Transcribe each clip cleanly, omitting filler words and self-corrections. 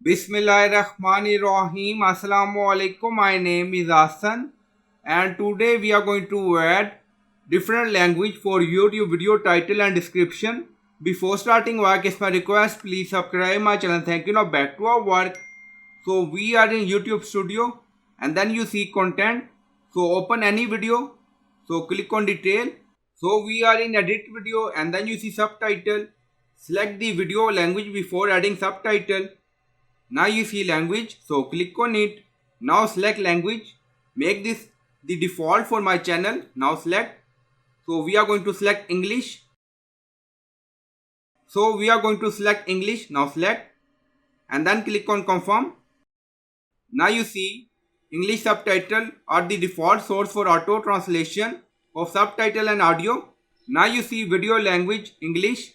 Bismillahirrahmanirrahim. Assalamu alaikum. My name is Hassan and today we are going to add different language for YouTube video title and description. Before starting work, it's my request, please subscribe my channel. Thank you. Now back to our work. So we are in YouTube studio and then you see content. So open any video. So click on detail. So we are in edit video and then you see subtitle. Select the video language before adding subtitle. Now you see language, so click on it. Now select language. Make this the default for my channel. Now select. So we are going to select English. So we are going to select English. Now select. And then click on confirm. Now you see English subtitle are the default source for auto translation of subtitle and audio. Now you see video language English.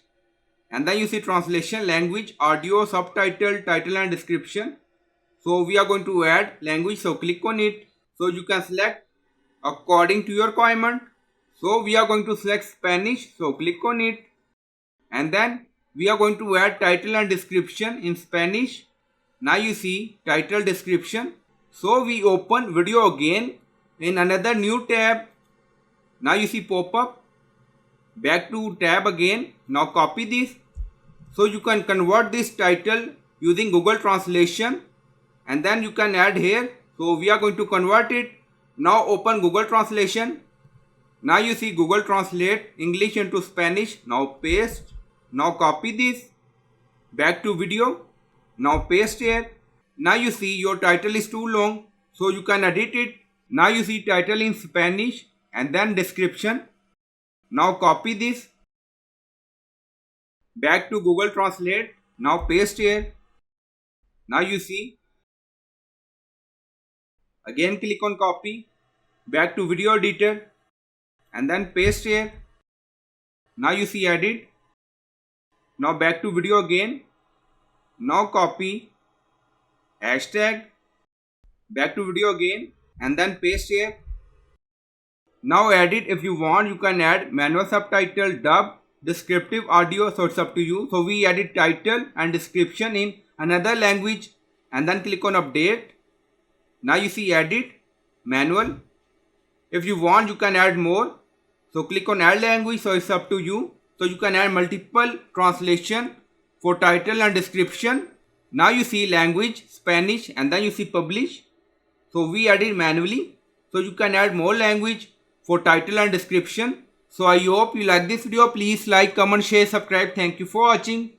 And then you see translation language, audio, subtitle, title and description. So we are going to add language, so click on it. So you can select according to your requirement. So we are going to select Spanish, so click on it. And then we are going to add title and description in Spanish. Now you see title, description. So we open video again in another new tab. Now you see pop-up. Back to tab again. Now copy this. So you can convert this title using Google Translation and then you can add here. So we are going to convert it. Now open Google Translation. Now you see Google Translate English into Spanish. Now paste. Now copy this. Back to video. Now paste here. Now you see your title is too long. So you can edit it. Now you see title in Spanish and then description. Now copy this. Back to Google Translate. Now paste here. Now you see. Again click on copy. Back to video editor. And then paste here. Now you see edit. Now back to video again. Now copy. Hashtag. Back to video again. And then paste here. Now edit if you want. You can add manual subtitle, dub, descriptive audio, so it's up to you. So we added title and description in another language and then click on update. Now you see edit, manual. If you want you can add more. So click on add language, so it's up to you. So you can add multiple translation for title and description. Now you see language, Spanish, and then you see publish. So we added manually. So you can add more language for title and description. So I hope you like this video. Please like, comment, share, subscribe. Thank you for watching.